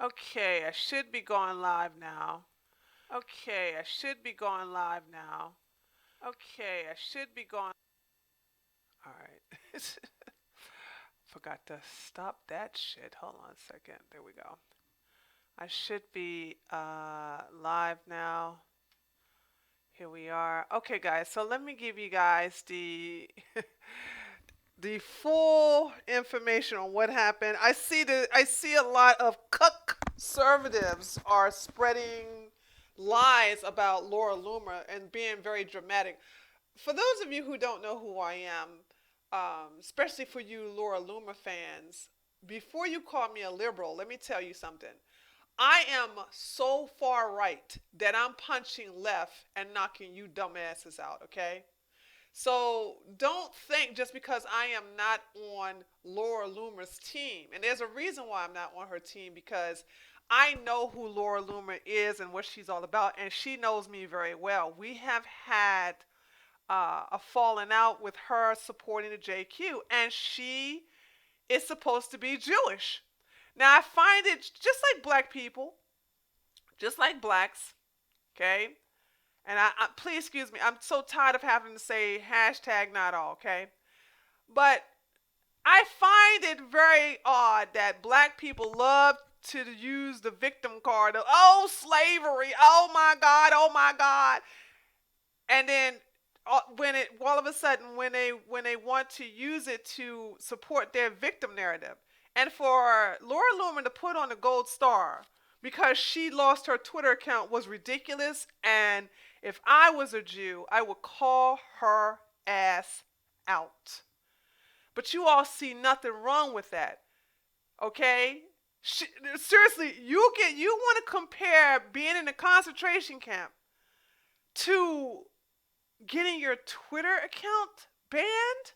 Okay, I should be going live now. Okay, I should be going live now. Okay, I should be going. All right. Forgot to stop that shit. Hold on a second. There we go. I should be live now. Here we are. Okay, guys. So let me give you guys the the full information on what happened. I see a lot of conservatives are spreading lies about Laura Loomer and being very dramatic. For those of you who don't know who I am, especially for you Laura Loomer fans, before you call me a liberal, let me tell you something. I am so far right that I'm punching left and knocking you dumbasses out, okay? So don't think just because I am not on Laura Loomer's team, and there's a reason why I'm not on her team because I know who Laura Loomer is and what she's all about, and she knows me very well. We have had a falling out with her supporting the JQ, and she is supposed to be Jewish. Now I find it just like black people, just like blacks, okay? And please excuse me, I'm so tired of having to say hashtag not all, okay? But I find it very odd that black people love to use the victim card of, oh, slavery, oh my God. And then when it all of a sudden when they want to use it to support their victim narrative, and for Laura Loomer to put on a gold star because she lost her Twitter account was ridiculous. And if I was a Jew, I would call her ass out. But you all see nothing wrong with that, okay? Seriously, you want to compare being in a concentration camp to getting your Twitter account banned?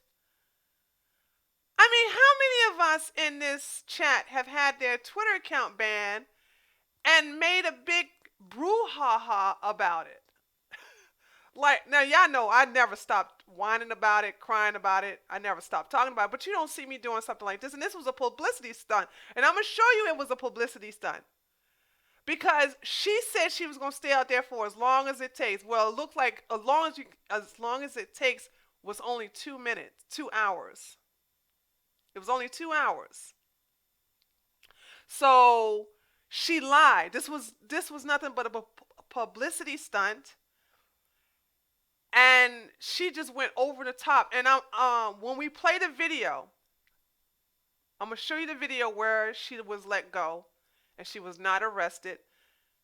I mean, how many of us in this chat have had their Twitter account banned and made a big brouhaha about it? Like, now y'all know I never stopped whining about it, crying about it. I never stopped talking about it, but you don't see me doing something like this. And this was a publicity stunt. And I'm going to show you it was a publicity stunt. Because she said she was going to stay out there for as long as it takes. Well, it looked like as long as it takes was only 2 minutes, 2 hours. It was only 2 hours. So she lied. This was nothing but a publicity stunt, and she just went over the top. And when we play the video, I'm gonna show you the video where she was let go, and she was not arrested.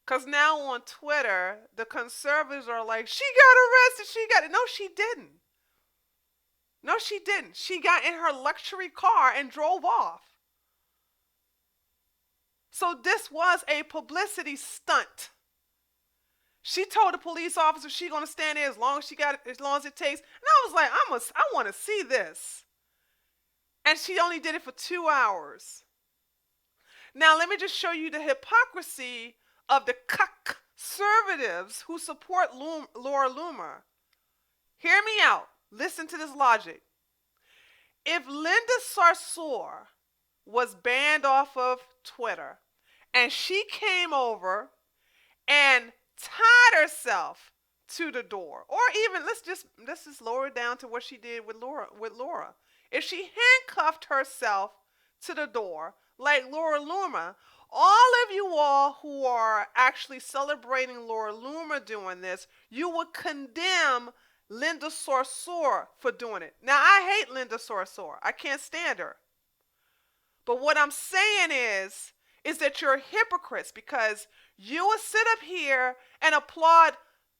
Cause now on Twitter, the conservatives are like, she got arrested. She got it. No, she didn't. No, she didn't. She got in her luxury car and drove off. So this was a publicity stunt. She told the police officer she gonna stand there as long as as long as it takes. And I was like, I want to see this. And she only did it for 2 hours. Now let me just show you the hypocrisy of the conservatives who support Laura Loomer. Hear me out. Listen to this logic. If Linda Sarsour was banned off of Twitter and she came over and tied herself to the door, or even let's just lower it down to what she did with Laura. If she handcuffed herself to the door like Laura Loomer, all of you all who are actually celebrating Laura Loomer doing this, you would condemn Linda Sarsour for doing it. Now, I hate Linda Sarsour. I can't stand her. But what I'm saying is that you're hypocrites, because you will sit up here and applaud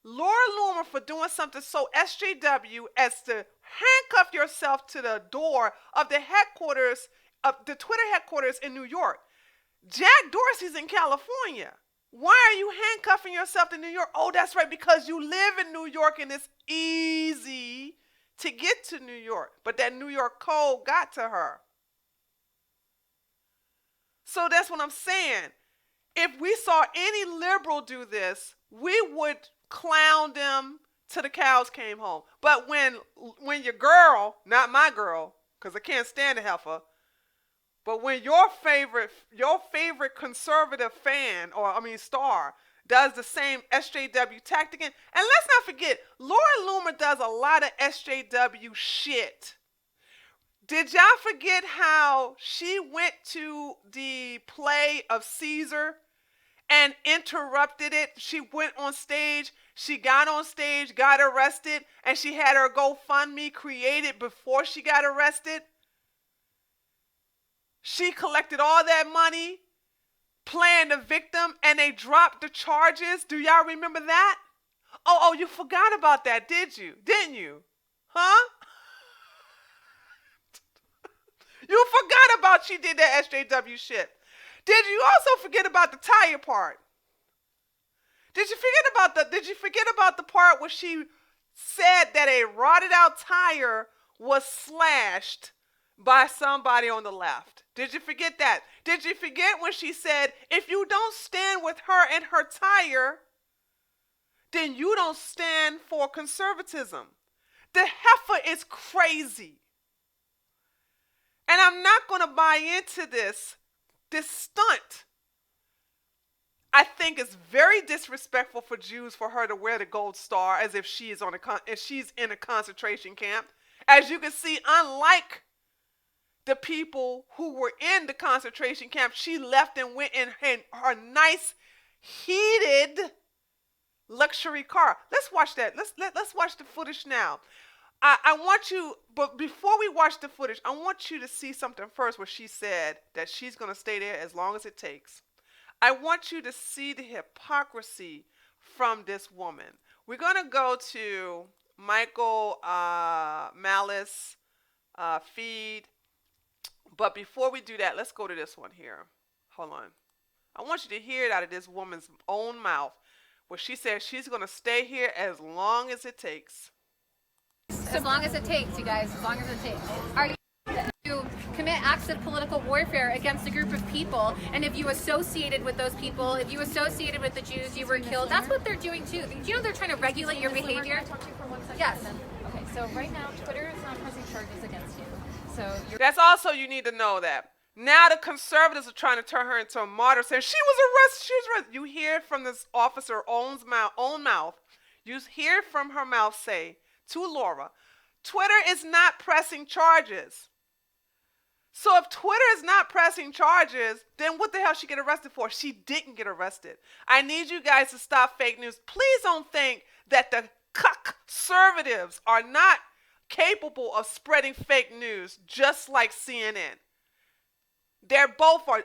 Laura Loomer for doing something so SJW as to handcuff yourself to the door of the headquarters, of the Twitter headquarters in New York. Jack Dorsey's in California. Why are you handcuffing yourself to New York? Oh, that's right, because you live in New York and it's easy to get to New York. But that New York code got to her. So that's what I'm saying. If we saw any liberal do this, we would clown them till the cows came home. But when your girl, not my girl, because I can't stand a heifer, But when your favorite conservative fan, or I mean star, does the same SJW tactic, and let's not forget, Laura Loomer does a lot of SJW shit. Did y'all forget how she went to the play of Caesar and interrupted it? She went on stage, she got on stage, got arrested, and she had her GoFundMe created before she got arrested. She collected all that money playing the victim, and they dropped the charges. Do y'all remember that? Oh, you forgot about that, did you? Didn't you? Huh? You forgot about she did that SJW shit. Did you also forget about the tire part? Did you forget about the part where she said that a rotted out tire was slashed by somebody on the left? Did you forget that? Did you forget when she said, if you don't stand with her and her tire, then you don't stand for conservatism? The heifer is crazy. And I'm not going to buy into this stunt. I think it's very disrespectful for Jews for her to wear the gold star as if she's in a concentration camp. As you can see, unlike the people who were in the concentration camp, she left and went in her nice heated luxury car. Let's watch that. Let's watch the footage now. I want you, but before we watch the footage, I want you to see something first where she said that she's going to stay there as long as it takes. I want you to see the hypocrisy from this woman. We're going to go to Michael Malice feed. But before we do that, let's go to this one here. Hold on. I want you to hear it out of this woman's own mouth where she says she's going to stay here as long as it takes. As long as it takes, you guys, as long as it takes. Are you to commit acts of political warfare against a group of people, and if you associated with those people, if you associated with the Jews, you were killed? That's what they're doing too. Do you know they're trying to regulate your behavior? Yes. Okay, so right now, Twitter is not pressing charges against you. So that's also, you need to know that. Now the conservatives are trying to turn her into a martyr, saying she was arrested. You hear from this officer's own mouth. You hear from her mouth say to Laura, Twitter is not pressing charges. So if Twitter is not pressing charges, then what the hell she get arrested for? She didn't get arrested. I need you guys to stop fake news. Please don't think that the conservatives are not capable of spreading fake news, just like CNN. They're both are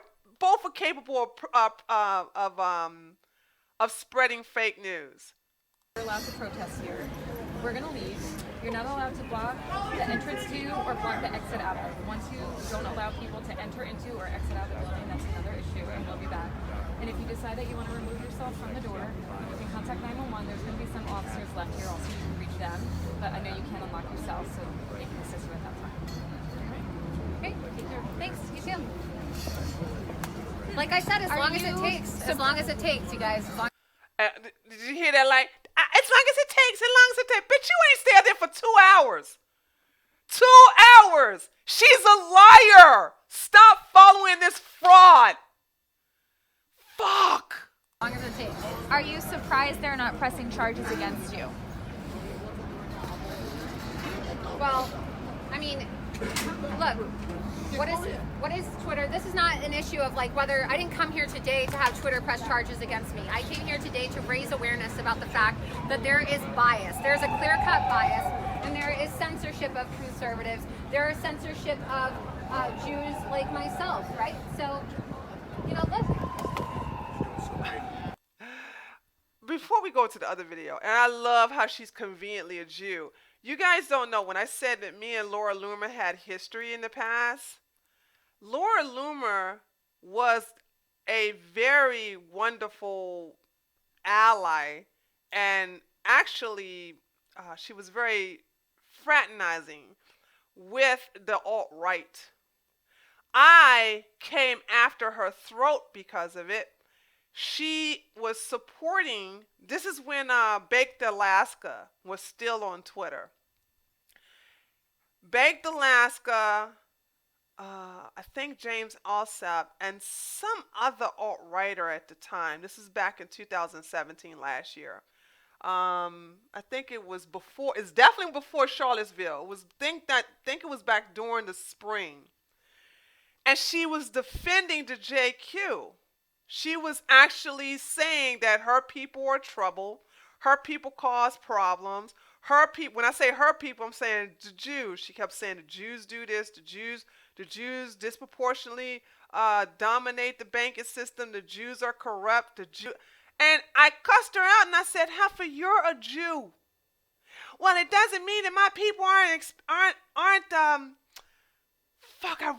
capable of spreading fake news. you're allowed to protest here. We're going to leave. You're not allowed to block the entrance to or block the exit out of. Once you don't allow people to enter into or exit out the building, that's another issue, and we'll be back. And if you decide that you want to remove yourself from the door, you can contact 911. There's going to be some officers left here also. You can reach them, but I know you can't unlock yourself, so they can assist you at that time. Okay, thanks. You too. Like I said, as long as it takes. As long as it takes, you guys. Did you hear that? Like, as long as it takes, as long as it takes. Bitch, you ain't stayed there for 2 hours. 2 hours. She's a liar. Stop following this fraud. Fuck. As long as it takes. Are you surprised they're not pressing charges against you? Well, I mean, look, what is Twitter? This is not an issue of like whether I didn't come here today to have Twitter press charges against me. I came here today to raise awareness about the fact that there is bias. There's a clear-cut bias, and there is censorship of conservatives. There is censorship of Jews like myself, right? So, you know, look. Before we go to the other video, and I love how she's conveniently a Jew. You guys don't know, when I said that me and Laura Loomer had history in the past, Laura Loomer was a very wonderful ally, and actually she was very fraternizing with the alt-right. I came after her throat because of it. She was supporting, this is when Baked Alaska was still on Twitter. Baked Alaska I think James Alsop and some other alt-writer at the time. This is back in 2017, last year. I think it was before. It's definitely before Charlottesville. It was think it was back during the spring. And she was defending the JQ. She was actually saying that her people are trouble. Her people cause problems. Her people. When I say her people, I'm saying the Jews. She kept saying the Jews do this. The Jews disproportionately dominate the banking system. The Jews are corrupt. And I cussed her out and I said, "Heifer, you're a Jew. Well, it doesn't mean that my people aren't. Fuck. I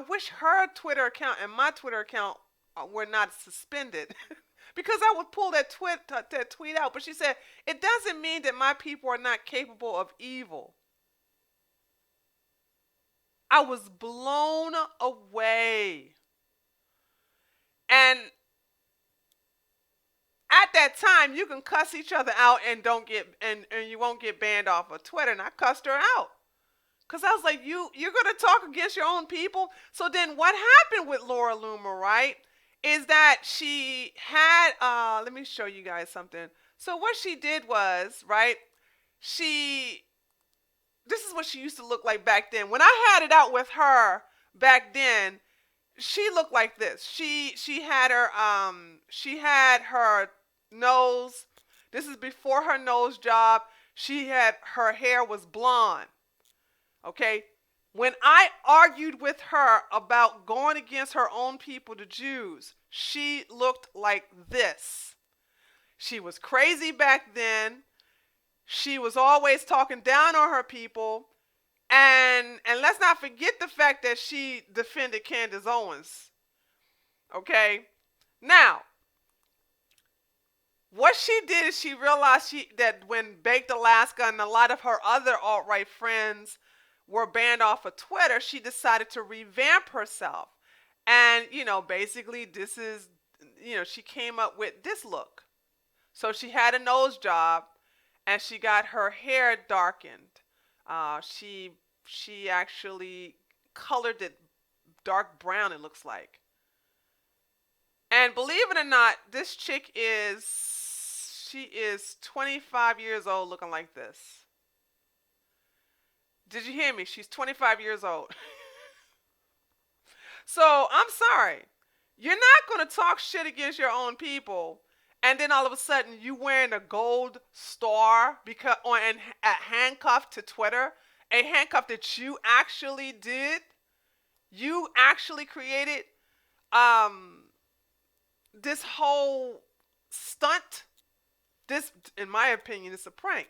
wish her Twitter account and my Twitter account were not suspended." Because I would pull that tweet out. But she said, "It doesn't mean that my people are not capable of evil." I was blown away. And at that time, you can cuss each other out and you won't get banned off of Twitter. And I cussed her out. Because I was like, you're going to talk against your own people? So then what happened with Laura Loomer, right, is that she had, let me show you guys something. So what she did was, right, this is what she used to look like back then. When I had it out with her back then, she looked like this. She had her nose. This is before her nose job. Her hair was blonde. Okay? When I argued with her about going against her own people, the Jews, she looked like this. She was crazy back then. She was always talking down on her people. And let's not forget the fact that she defended Candace Owens. Okay? Now, what she did is she realized that when Baked Alaska and a lot of her other alt-right friends were banned off of Twitter, she decided to revamp herself. And, basically she came up with this look. So she had a nose job and she got her hair darkened. She actually colored it dark brown, it looks like. And believe it or not, this chick she is 25 years old looking like this. Did you hear me? She's 25 years old. So I'm sorry. You're not going to talk shit against your own people, and then all of a sudden you wearing a gold star and handcuffed to Twitter, a handcuff that you actually did. You actually created this whole stunt. This, in my opinion, is a prank.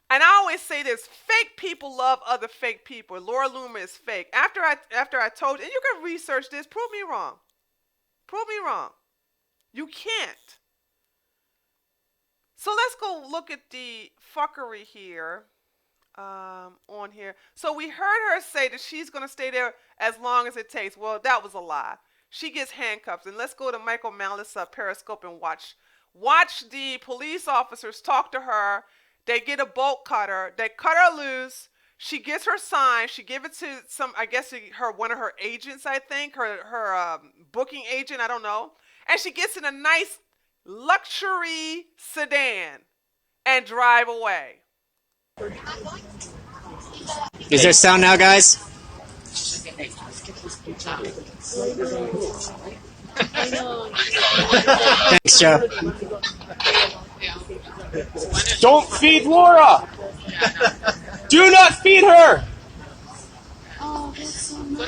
And I always say this: fake people love other fake people. Laura Loomer is fake. After I told you, and you can research this, prove me wrong. Prove me wrong. You can't. So let's go look at the fuckery here. On here. So we heard her say that she's going to stay there as long as it takes. Well, that was a lie. She gets handcuffed. And let's go to Michael Malice Periscope and watch the police officers talk to her. They get a bolt cutter. They cut her loose. She gets her sign. She give it to one of her agents, I think, her booking agent. I don't know. And she gets in a nice luxury sedan and drive away. Is there sound now, guys? Thanks, Joe. Don't feed Laura! Do not feed her!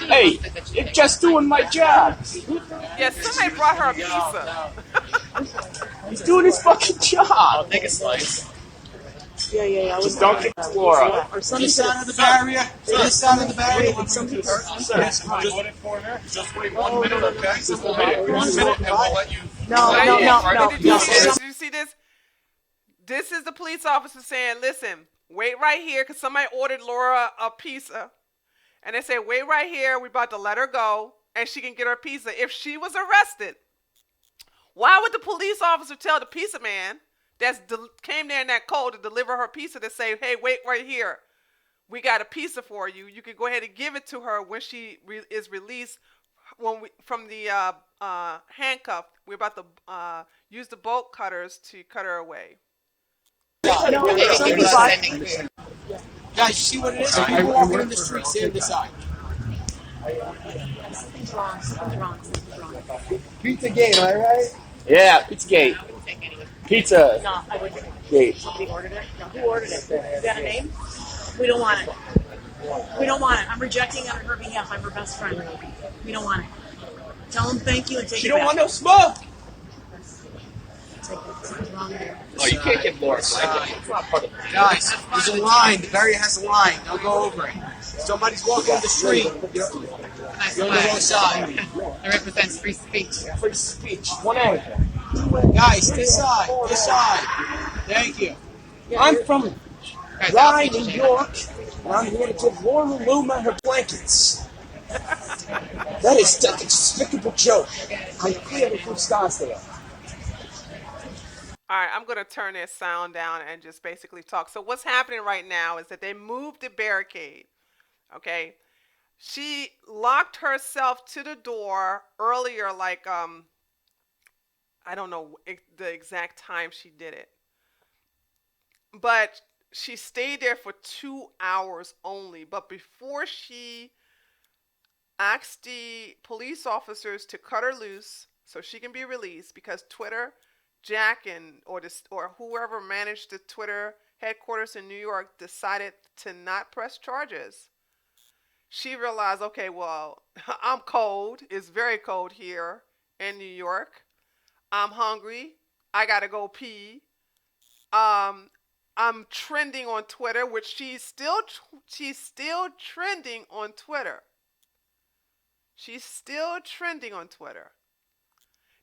Hey, it's just doing my job. Yes, somebody brought her a pizza. He's doing his fucking job. I'll take a slice. Yeah. Just don't kick Laura. This side of the barrier. This side of the barrier. Just wait 1 minute, okay? Just wait 1 minute and we'll let you... No. Did you see this? This is the police officer saying, listen, wait right here, because somebody ordered Laura a pizza. And they say, wait right here, we're about to let her go, and she can get her pizza. If she was arrested, why would the police officer tell the pizza man that came there in that cold to deliver her pizza to say, hey, wait right here? we got a pizza for you. You can go ahead and give it to her when she is released from the handcuff. We're about to use the bolt cutters to cut her away. Guys, you see what it is? People walking in the streets, they decide. Something's wrong. Something's wrong. Something's wrong. Pizza Gate, all right? Yeah, Pizza Gate. Pizza. No, I wouldn't. Gate. Somebody ordered it? No, who ordered it? Is that a name? We don't want it. We don't want it. I'm rejecting it on her behalf. I'm her best friend. We don't want it. Tell them thank you and take it back. She don't want no smoke. Something's wrong there. Oh, you can't get more. Guys, there's a line. The barrier has a line. Don't go over it. Somebody's walking on the street. You're on the wrong side. It represents free speech. Free speech. 1A. Guys, this side. This side. Thank you. I'm from Rye, New York, and I'm here to give Loomer her blankets. That is a despicable joke. I clear the food stars there. All right, I'm going to turn this sound down and just basically talk. So what's happening right now is that they moved the barricade, okay? She locked herself to the door earlier, like, I don't know the exact time she did it. But she stayed there for 2 hours only. But before she asked the police officers to cut her loose so she can be released, because Twitter, Jack or whoever managed the Twitter headquarters in New York decided to not press charges. She realized, okay, well, I'm cold. It's very cold here in New York. I'm hungry. I gotta go pee. I'm trending on Twitter, which she's still trending on Twitter. She's still trending on Twitter.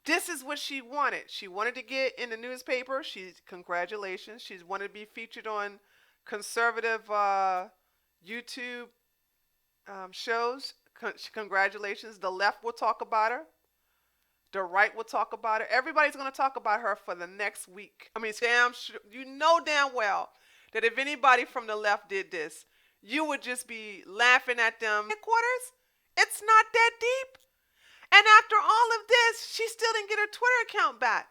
This is what she wanted. She wanted to get in the newspaper. Congratulations. She wanted to be featured on conservative YouTube shows. Congratulations. The left will talk about her. The right will talk about her. Everybody's going to talk about her for the next week. I mean, you know damn well that if anybody from the left did this, you would just be laughing at them. Headquarters? It's not that deep. And after all of this, she still didn't get her Twitter account back.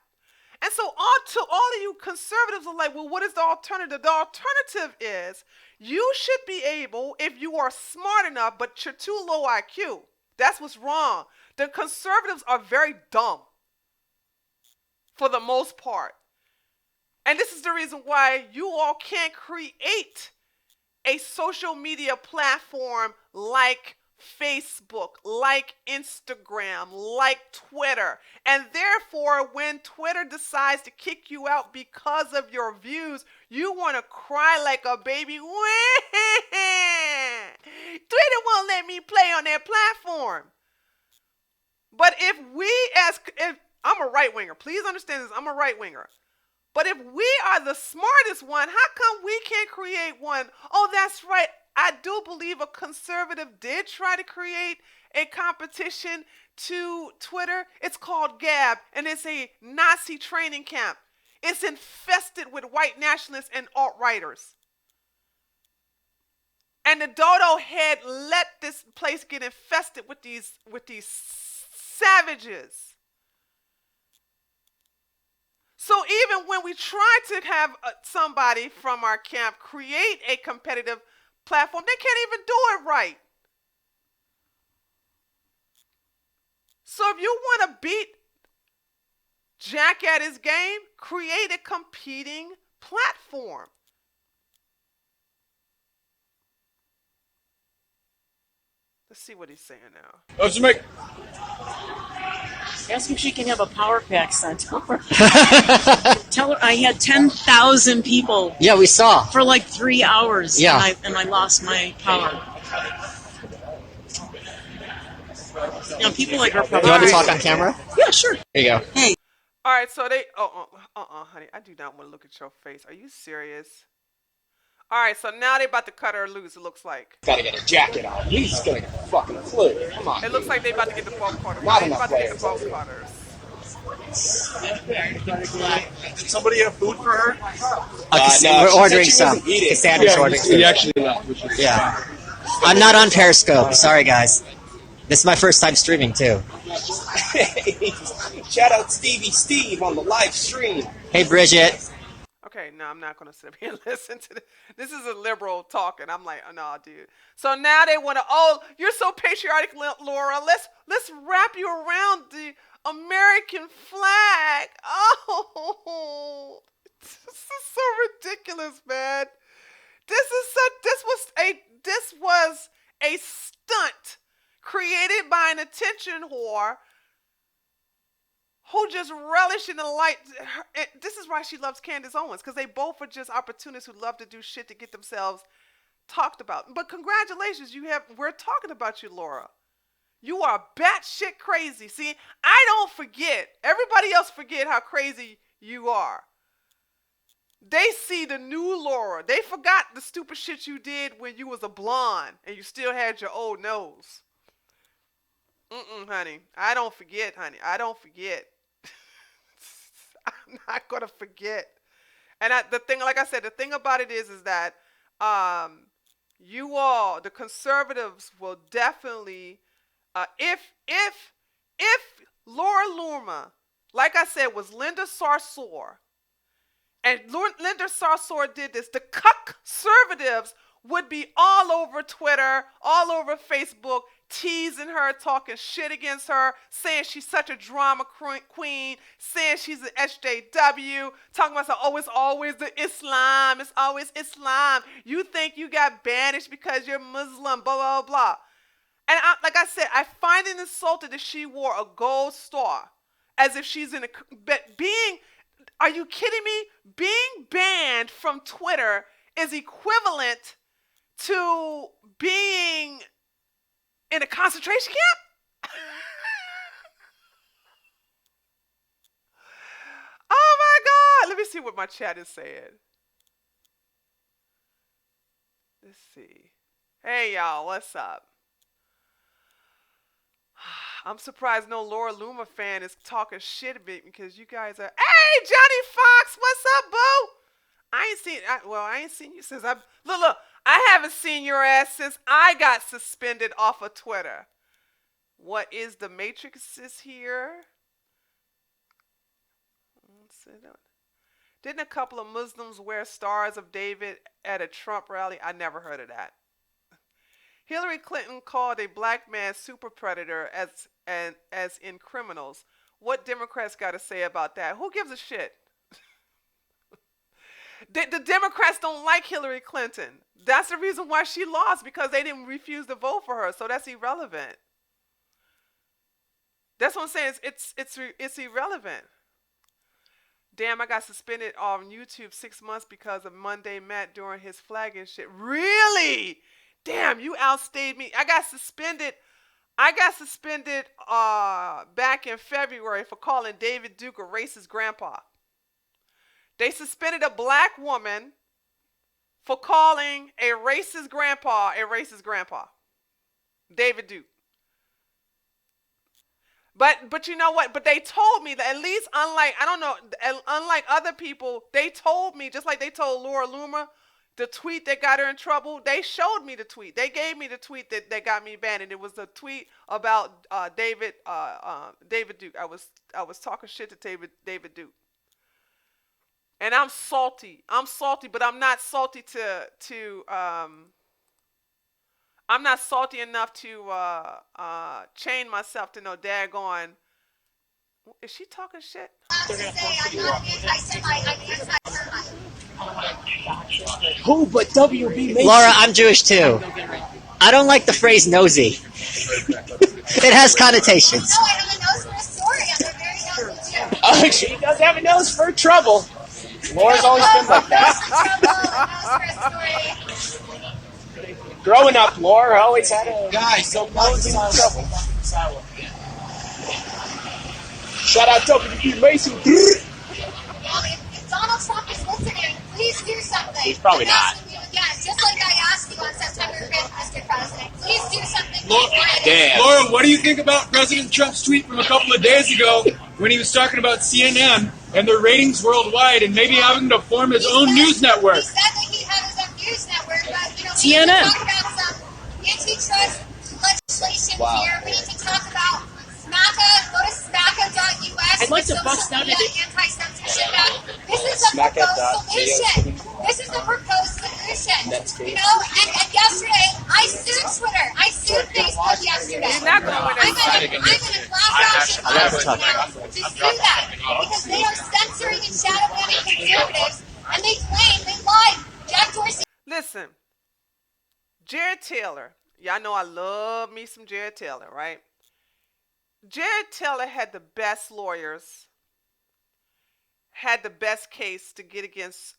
And so all of you conservatives are like, well, what is the alternative? The alternative is you should be able, if you are smart enough, but you're too low IQ. That's what's wrong. The conservatives are very dumb for the most part. And this is the reason why you all can't create a social media platform like Facebook, like Instagram, like Twitter. And therefore, when Twitter decides to kick you out because of your views, you want to cry like a baby. Twitter won't let me play on their platform. But if I'm a right winger, please understand this, I'm a right winger. But if we are the smartest one, how come we can't create one? Oh, that's right. I do believe a conservative did try to create a competition to Twitter. It's called Gab, and it's a Nazi training camp. It's infested with white nationalists and alt-righters. And the dodo head let this place get infested with these savages. So even when we try to have somebody from our camp create a competitive platform, they can't even do it right. So if you want to beat Jack at his game, create a competing platform. Let's see what he's saying now. Let's make. Ask if she can have a power pack sent over. Tell her I had 10,000 people. Yeah, we saw. For like 3 hours. Yeah. And I lost my power. You know, people like her probably. Do you want to talk on camera? Yeah, sure. Here you go. Hey. All right, so they. Honey, I do not want to look at your face. Are you serious? All right, so now they about to cut her loose. It looks like. Gotta get a jacket on. He's gonna get a fucking clue. Come on. It looks like they about to get the bolt cutters. Not They enough about to get the players. bolt cutters. Did somebody have food for her? No, we're ordering some. Cassandra's ordering some. Actually left. Which is Yeah. I'm not on Periscope. Sorry, guys. This is my first time streaming, too. Shout out Stevie Steve on the live stream. Hey, Bridget. Okay, no, I'm not going to sit here and listen to this. This is a liberal talking. I'm like, oh, no, dude. So now they want to, oh, you're so patriotic, Laura. Let's wrap you around the American flag. Oh, this is so ridiculous, man. This was a stunt created by an attention whore who just relish in the light. This is why she loves Candace Owens, because they both are just opportunists who love to do shit to get themselves talked about. But congratulations, we're talking about you, Laura. You are batshit crazy. See, I don't forget. Everybody else forget how crazy you are. They see the new Laura. They forgot the stupid shit you did when you was a blonde and you still had your old nose. Honey. I don't forget, honey. I don't forget. I'm not going to forget. And the thing about it is that you all, the conservatives, will definitely, if Laura Loomer, like I said, was Linda Sarsour, and Linda Sarsour did this, the conservatives would be all over Twitter, all over Facebook, teasing her, talking shit against her, saying she's such a drama queen, saying she's an SJW, talking about, oh, it's always the Islam, it's always Islam. You think you got banished because you're Muslim, blah, blah, blah. And like I said, I find it insulting that she wore a gold star, as if she's in are you kidding me? Being banned from Twitter is equivalent to being in a concentration camp? Oh my God. Let me see what my chat is saying. Let's see. Hey y'all, what's up? I'm surprised no Laura Loomer fan is talking shit about me, because you guys are, hey Johnny Fox, what's up, boo? I ain't seen you since look, I haven't seen your ass since I got suspended off of Twitter. What is the Matrix is here? Didn't a couple of Muslims wear Stars of David at a Trump rally? I never heard of that. Hillary Clinton called a black man super predator as in criminals. What Democrats got to say about that? Who gives a shit? The Democrats don't like Hillary Clinton. That's the reason why she lost, because they didn't refuse to vote for her. So that's irrelevant. That's what I'm saying. It's irrelevant. Damn, I got suspended on YouTube 6 months because of Monday Matt during his flagging shit. Really? Damn, you outstayed me. I got suspended back in February for calling David Duke a racist grandpa. They suspended a black woman for calling a racist grandpa a racist grandpa. David Duke. But you know what? But they told me that, at least unlike other people, they told me, just like they told Laura Loomer, the tweet that got her in trouble, they showed me the tweet. They gave me the tweet that got me banned, and it was a tweet about David Duke. I was talking shit to David Duke. And I'm salty, but I'm not salty I'm not salty enough to chain myself to no daggone. Is she talking shit? Who but WB Mason? Laura, I'm Jewish too. I don't like the phrase nosy. It has connotations. No, I have a nose for a story. I'm a very nosy too. She does have a nose for trouble. Laura's always been like that. Growing up, Laura always had a nose in trouble. Shout out WB Mason. If Donald Trump is listening, please do something. He's probably not. Yeah, just like I asked you on September 5th, Mr. President. Please do something. Laura, what do you think about President Trump's tweet from a couple of days ago when he was talking about CNN and their ratings worldwide and maybe having to form his own news network. He said that he had his own news network, but we CNN. need to talk about some antitrust legislation here. We need to talk about SMACA. Go to SMACA.us. I'd like to bust out anti-censorship act. This is the proposed solution. This is the proposed solution. You know, and yesterday I sued Twitter. I sued Facebook yesterday. You're not going to I'm in a class action lawsuit now to sue them because they are censoring and shadow banning conservatives, and they claim they lied. Jack Dorsey. Listen, Jared Taylor. Y'all know I love me some Jared Taylor, right? Jared Taylor had the best lawyers, had the best case to get against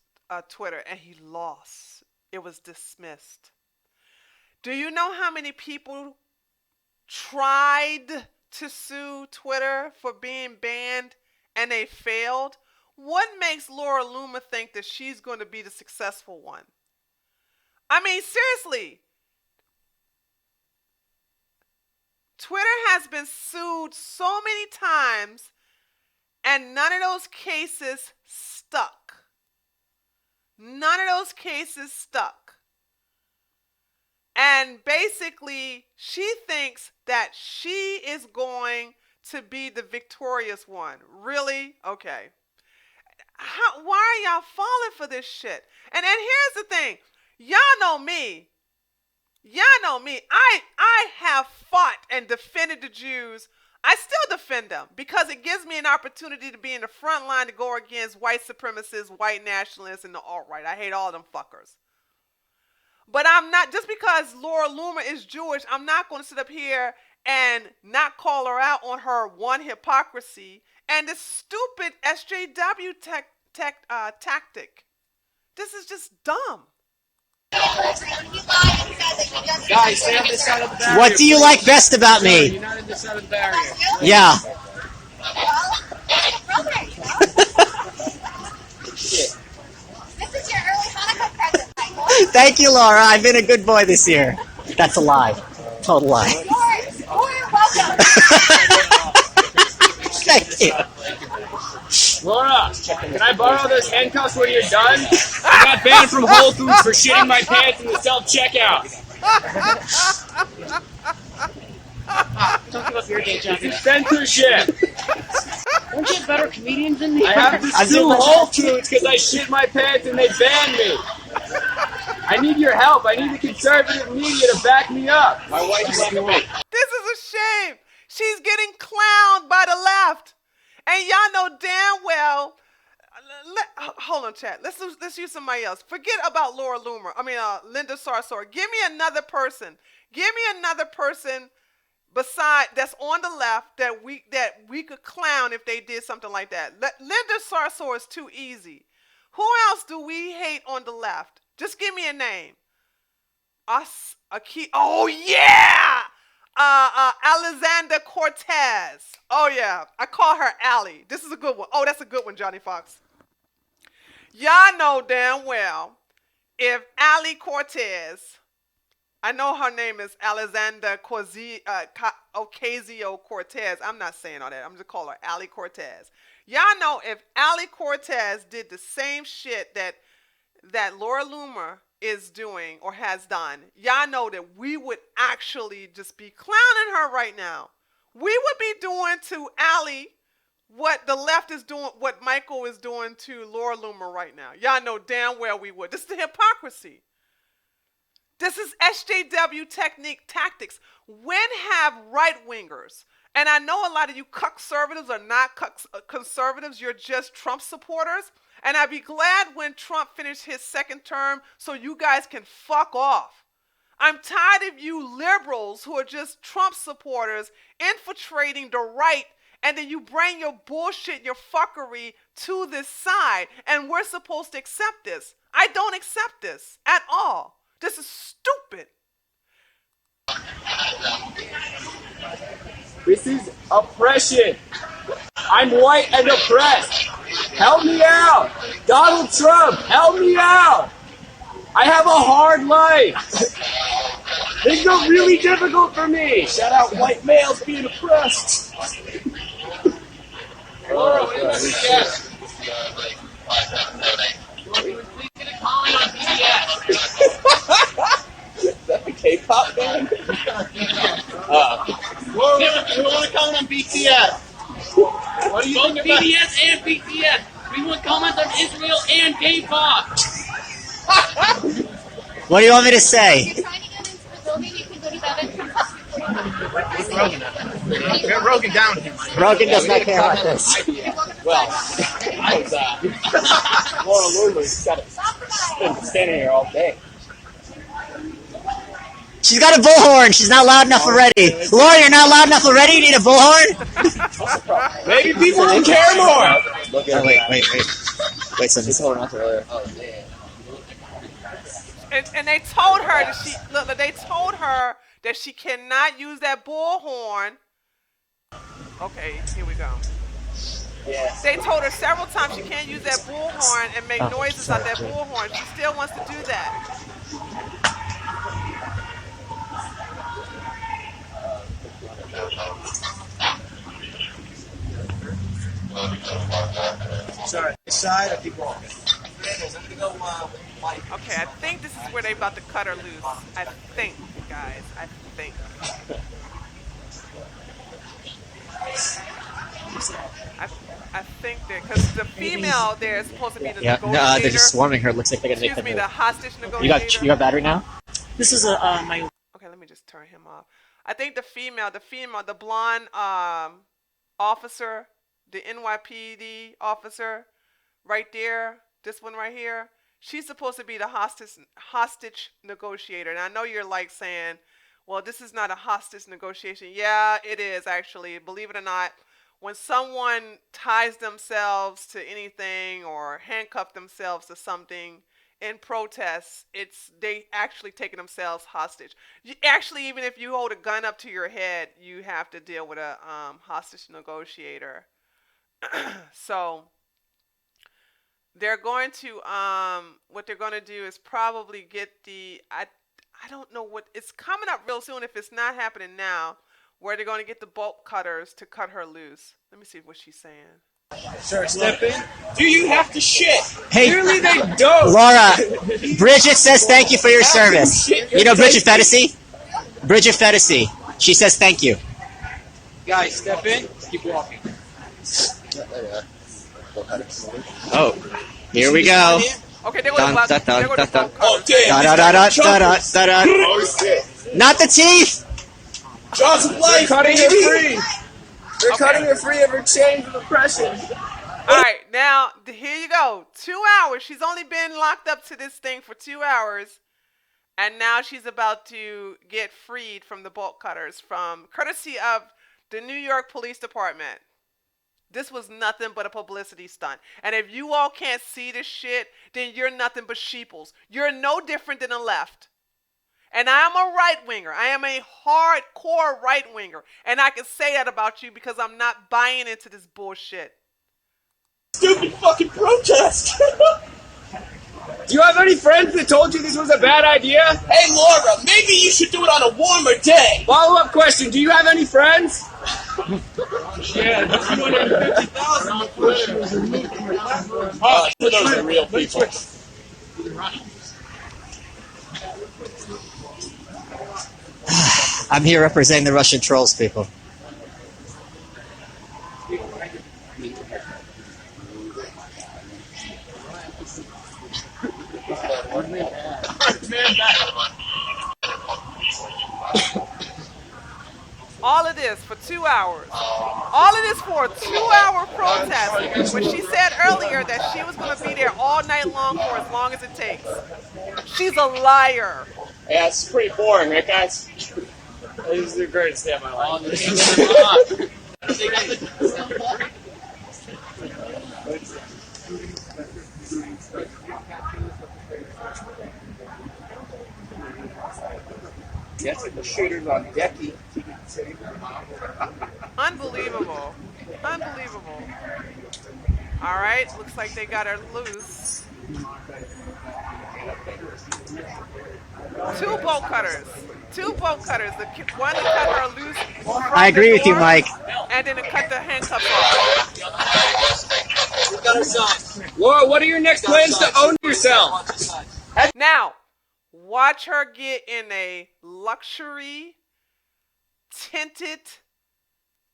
Twitter, and he lost. It was dismissed. Do you know how many people tried to sue Twitter for being banned and they failed? What makes Laura Loomer think that she's going to be the successful one? I mean, seriously. Twitter has been sued so many times and none of those cases stuck. None of those cases stuck. And basically, she thinks that she is going to be the victorious one. Really? Okay. Why are y'all falling for this shit? And here's the thing. Y'all know me. Y'all know me. I have fought and defended the Jews. I still defend them because it gives me an opportunity to be in the front line to go against white supremacists, white nationalists, and the alt-right. I hate all them fuckers. But I'm not, just because Laura Loomer is Jewish, I'm not going to sit up here and not call her out on her one hypocrisy and this stupid SJW tactic. This is just dumb. Guys, stay on this side of the barrier. What do you like best about me? You're not on this side of the barrier. Yeah. This is your early Hanukkah present, Michael. Thank you, Laura. I've been a good boy this year. That's a lie. Total lie. You're welcome. Thank you. Laura, can I borrow those handcuffs when you're done? I got banned from Whole Foods for shitting my pants in the self-checkout. Don't give up your day job. It's censorship. Don't you have better comedians than me? I have to sue Whole Foods because I shit my pants and they banned me. I need your help. I need the conservative media to back me up. My wife's like me. This is a shame. She's getting clowned by the left. And y'all know damn well. Hold on, chat. Let's use somebody else. Forget about Laura Loomer. Linda Sarsour. Give me another person. Give me another person beside that's on the left that we could clown if they did something like that. Linda Sarsour is too easy. Who else do we hate on the left? Just give me a name. Oh yeah. Alexander Cortez. Oh yeah, I call her Allie. This is a good one. Oh, that's a good one, Johnny Fox. Y'all know damn well if Allie Cortez, I know her name is Alexander Ocasio-Cortez. I'm not saying all that. I'm just calling her Allie Cortez. Y'all know if Allie Cortez did the same shit that Laura Loomer is doing or has done, y'all know that we would actually just be clowning her right now. We would be doing to Allie what the left is doing, what Michael is doing to Laura Loomer right now. Y'all know damn well we would. This is the hypocrisy. This is SJW tactics. When have right-wingers, and I know a lot of you conservatives are not conservatives, you're just Trump supporters, and I'd be glad when Trump finished his second term so you guys can fuck off. I'm tired of you liberals who are just Trump supporters infiltrating the right, and then you bring your bullshit, your fuckery to this side, and we're supposed to accept this. I don't accept this at all. This is stupid. This is oppression. I'm white and oppressed. Help me out. Donald Trump, help me out. I have a hard life. Things are really difficult for me. Shout out white males being oppressed. Laura, what is BTS? Please get a comment on BTS. Is that the K-pop band? We want to comment on BTS. What do you think about BTS and BTS? We want comments on Israel and K-pop. What do you want me to say? If you're trying to get into the building, you can go to the other. Get Rogan down here. Rogan does not care about this. Well, Laura Loomer's got been standing here all day. She's got a bullhorn. She's not loud enough already. Laura, you're not loud enough already? You need a bullhorn? Maybe people don't care more. Oh, wait. Wait, something. And they told her that they told her that she cannot use that bullhorn. Okay, here we go. Yes. They told her several times she can't use that bullhorn and make noises out that bullhorn. She still wants to do that. Sorry, this side or keep walking? Okay, I think this is where they about to cut her loose. I think, guys. I think. I think that because the female there is supposed to be the negotiator. They're just swarming her. Looks like they're gonna make Excuse me, them the move. hostage negotiator. You got battery now? This is my. Okay, let me just turn him off. I think the blonde officer, the NYPD officer, right there, this one right here, she's supposed to be the hostage negotiator. And I know you're like saying, well, this is not a hostage negotiation. Yeah, it is actually. Believe it or not, when someone ties themselves to anything or handcuff themselves to something in protests, they actually taking themselves hostage. Actually, even if you hold a gun up to your head, you have to deal with a hostage negotiator. So they're going to what they're going to do is probably get I don't know what it's coming up real soon if it's not happening now, where they're going to get the bolt cutters to cut her loose. Let me see what she's saying. Sir, step in. Do you have to shit? Hey, Clearly they don't. Laura, Bridget says thank you for your service. You know Bridget Fetisi? Bridget Fetisi. She says thank you. Guys, step in. Keep walking. Oh, here we go. Okay, they're going to bolt cutters. Oh, damn. Oh, shit. Not the teeth. Jaws of life, Cutting her free. They're Okay. cutting her free of her chains of oppression. All right, now here you go. 2 hours. She's only been locked up to this thing for 2 hours, and now she's about to get freed from the bolt cutters, from courtesy of the New York Police Department. This was nothing but a publicity stunt. And if you all can't see this shit, then you're nothing but sheeples. You're no different than the left. And I am a right-winger. I am a hardcore right-winger. And I can say that about you because I'm not buying into this bullshit. Stupid fucking protest. Do you have any friends that told you this was a bad idea? Hey, Laura, maybe you should do it on a warmer day. Follow-up question, do you have any friends? Yeah, that's 250,000 those are real people. I'm here representing the Russian trolls, people. All of this for 2 hours. All of this for a 2-hour protest when she said earlier that she was going to be there all night long for as long as it takes. She's a liar. Yeah, it's pretty boring, right, guys? This is the greatest day of my life. Yes, the shooters on decky. Unbelievable. Unbelievable. All right, looks like they got her loose. 2 bolt cutters. Two bolt cutters. One to cut her loose from I agree the with you, door, Mike. and then to cut the handcuffs off. Laura, what are your next plans to own yourself? Now, watch her get in a luxury tinted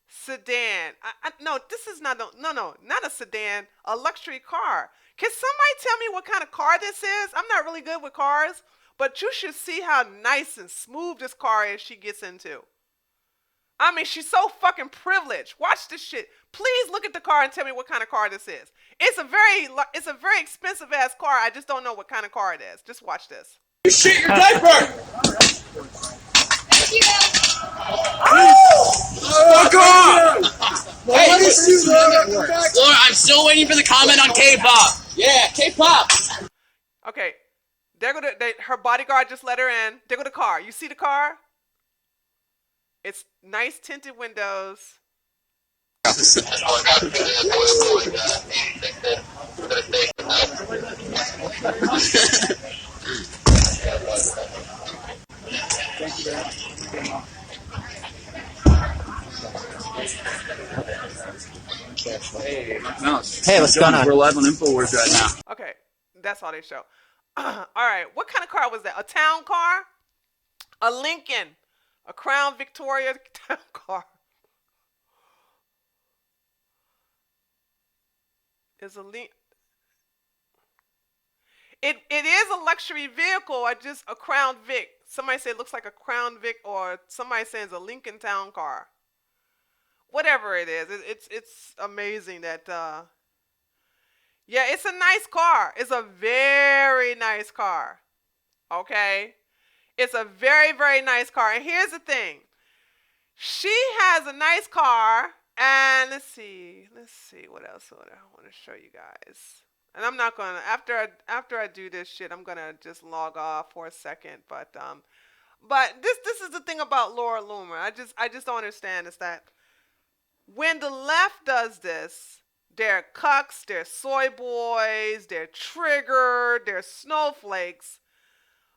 sedan. No, this is not a sedan, a luxury car. Can somebody tell me what kind of car this is? I'm not really good with cars, but you should see how nice and smooth this car is she gets into. I mean, she's so fucking privileged. Watch this shit. Please look at the car and tell me what kind of car this is. It's a very expensive ass car. I just don't know what kind of car it is. Just watch this. You shit your diaper! Thank you. Fuck off! Hey, Laura, I'm still waiting for the comment on K-pop. Yeah, K-pop. Okay, her bodyguard just let her in. There go the car. You see the car? It's nice tinted windows. Hey, what's going on? We're live on InfoWars right now. Okay, that's all they show. All right, what kind of car was that? A town car? A Lincoln? A Crown Victoria town car? Is a Lincoln? It is a luxury vehicle. A Crown Vic. Somebody say it looks like a Crown Vic, or somebody says a Lincoln town car. Whatever it is, it's amazing that. Yeah, it's a nice car. It's a very nice car. Okay, it's a very, very nice car. And here's the thing: she has a nice car. And let's see what else I want to show you guys. And I'm not gonna after I do this shit, I'm gonna just log off for a second. But this is the thing about Laura Loomer. I just don't understand is that when the left does this, they're cucks, they're soy boys, they're triggered, they're snowflakes.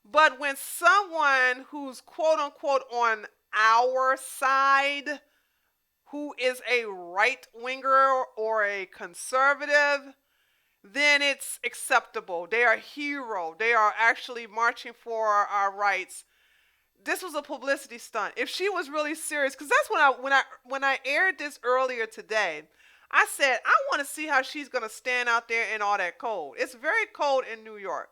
But when someone who's quote unquote on our side, who is a right-winger or a conservative, then it's acceptable. They are a hero. They are actually marching for our rights. This was a publicity stunt. If she was really serious, because that's when I aired this earlier today, I said, I want to see how she's going to stand out there in all that cold. It's very cold in New York.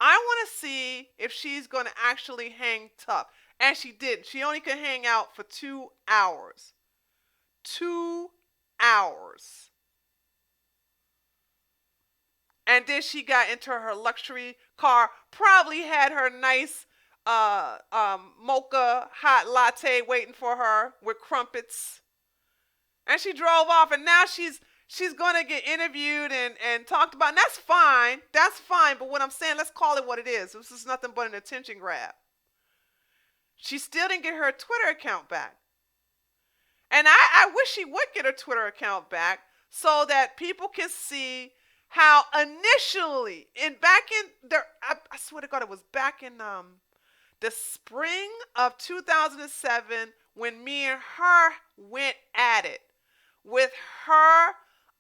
I want to see if she's going to actually hang tough. And she didn't. She only could hang out for 2 hours. 2 hours. And then she got into her luxury car, probably had her nice mocha hot latte waiting for her with crumpets. And she drove off, and now she's going to get interviewed and talked about. And that's fine. That's fine. But what I'm saying, let's call it what it is. This is nothing but an attention grab. She still didn't get her Twitter account back. And I wish she would get her Twitter account back so that people can see how initially, I swear to God, it was back in the spring of 2007 when me and her went at it, with her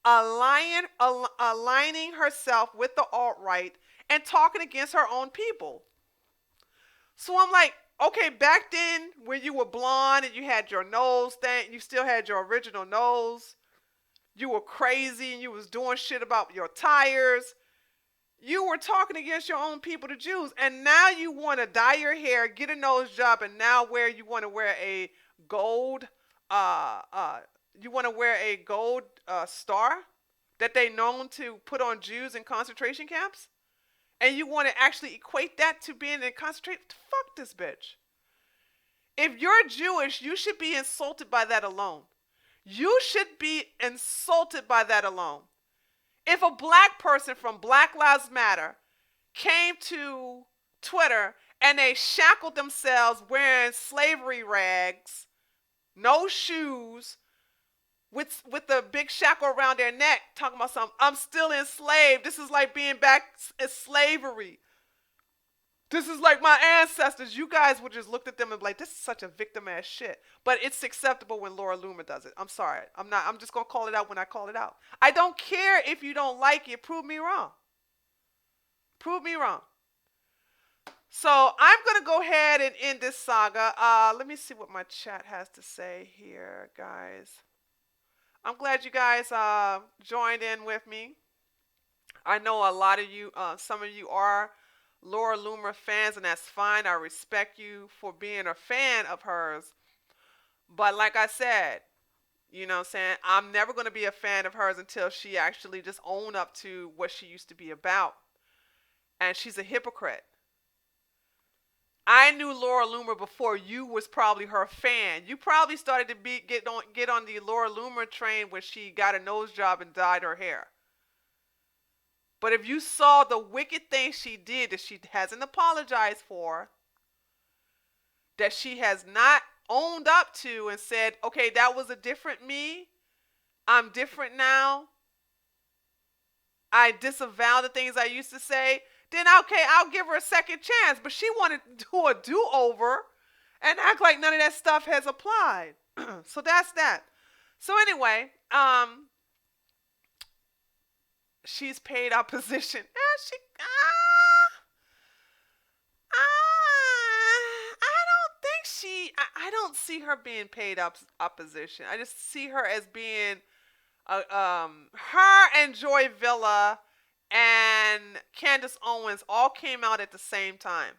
aligning herself with the alt-right and talking against her own people. So I'm like, okay, back then when you were blonde and you had your nose thing, you still had your original nose, you were crazy and you was doing shit about your tires, you were talking against your own people, the Jews, and now you want to dye your hair, get a nose job, and now you want to wear a gold star that they known to put on Jews in concentration camps? And you want to actually equate that to being in concentration? Fuck this bitch. If you're Jewish, you should be insulted by that alone. You should be insulted by that alone. If a black person from Black Lives Matter came to Twitter and they shackled themselves wearing slavery rags, no shoes, with the big shackle around their neck, talking about something, I'm still enslaved. This is like being back in slavery. This is like my ancestors. You guys would just looked at them and be like, this is such a victim ass shit. But it's acceptable when Laura Loomer does it. I'm sorry. I'm just gonna call it out when I call it out. I don't care if you don't like it. Prove me wrong. Prove me wrong. So I'm gonna go ahead and end this saga. Let me see what my chat has to say here, guys. I'm glad you guys joined in with me. I know a lot of you, some of you are Laura Loomer fans, and that's fine. I respect you for being a fan of hers. But like I said, you know what I'm saying, I'm never going to be a fan of hers until she actually just own up to what she used to be about. And she's a hypocrite. I knew Laura Loomer before you was probably her fan. You probably started to get on the Laura Loomer train when she got a nose job and dyed her hair. But if you saw the wicked things she did that she hasn't apologized for, that she has not owned up to and said, okay, that was a different me. I'm different now. I disavow the things I used to say. Then okay, I'll give her a second chance. But she wanted to do a do-over and act like none of that stuff has applied. So that's that. So anyway, she's paid opposition. I don't see her being paid opposition. I just see her as being, her and Joy Villa and Candace Owens all came out at the same time.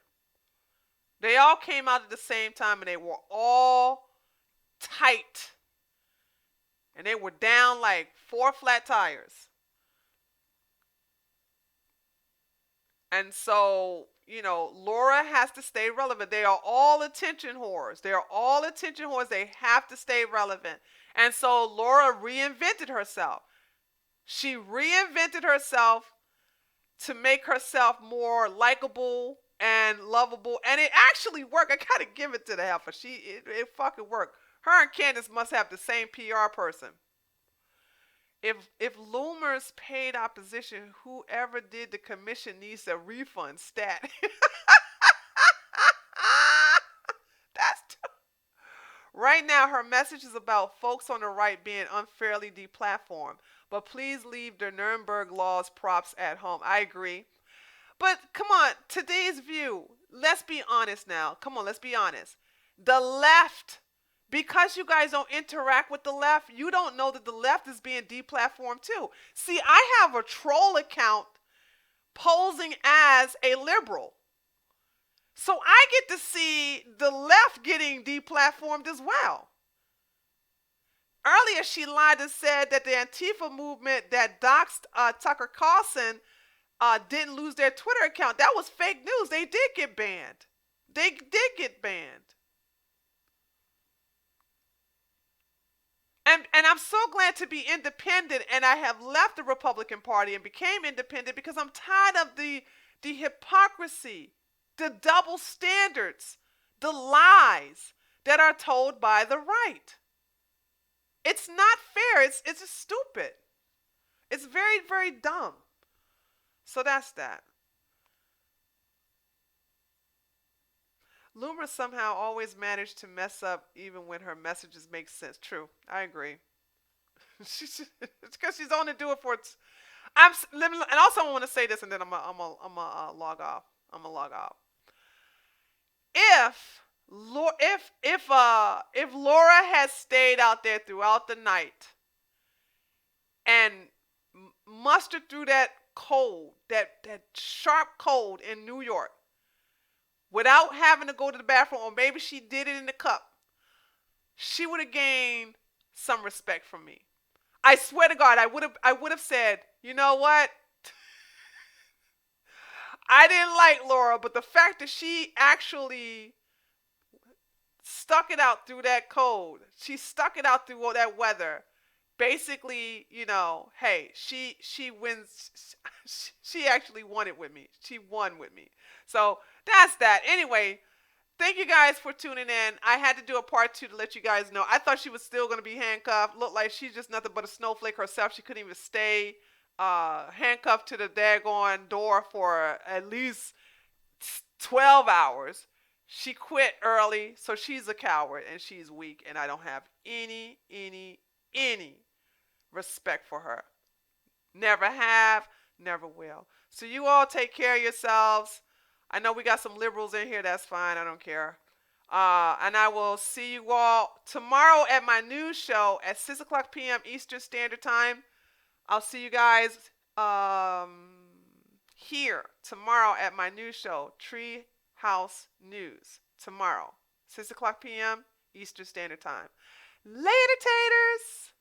They all came out at the same time, and they were all tight. And they were down like 4 flat tires. And so, you know, Laura has to stay relevant. They are all attention whores. They are all attention whores. They have to stay relevant. And so Laura reinvented herself. She reinvented herself to make herself more likable and lovable. And it actually worked. I gotta give it to the heifer. It fucking worked. Her and Candace must have the same PR person. If Loomer's paid opposition, whoever did the commission needs a refund stat. Right now, her message is about folks on the right being unfairly deplatformed. But please leave the Nuremberg laws props at home. I agree. But come on, today's view, let's be honest now. Come on, let's be honest. The left, because you guys don't interact with the left, you don't know that the left is being deplatformed too. See, I have a troll account posing as a liberal. So I get to see the left getting deplatformed as well. Earlier, she lied and said that the Antifa movement that doxed Tucker Carlson didn't lose their Twitter account. That was fake news. They did get banned. They did get banned. And I'm so glad to be independent, and I have left the Republican Party and became independent because I'm tired of the hypocrisy, the double standards, the lies that are told by the right. It's not fair. It's just stupid. It's very, very dumb. So that's that. Loomer somehow always managed to mess up even when her messages make sense. True. I agree. It's because she's only doing it for it's. And also I want to say this, and then I'm gonna log off. I'm gonna log off. If Laura had stayed out there throughout the night and mustered through that cold, that sharp cold in New York, without having to go to the bathroom, or maybe she did it in the cup, she would have gained some respect from me. I swear to God, I would have said, you know what? I didn't like Laura, but the fact that she actually stuck it out through that cold, she stuck it out through all that weather. Basically, you know, hey, she wins. She actually won it with me. She won with me. So that's that. Anyway, thank you guys for tuning in. I had to do a part 2 to let you guys know. I thought she was still going to be handcuffed. Looked like she's just nothing but a snowflake herself. She couldn't even stay handcuffed to the daggone door for at least 12 hours. She quit early, so she's a coward and she's weak, and I don't have any respect for her. Never have, never will. So you all take care of yourselves. I know we got some liberals in here. That's fine. I don't care. And I will see you all tomorrow at my news show at 6 o'clock p.m. Eastern Standard Time. I'll see you guys here tomorrow at my news show, Tree House News. Tomorrow, 6 o'clock p.m. Eastern Standard Time. Later, taters!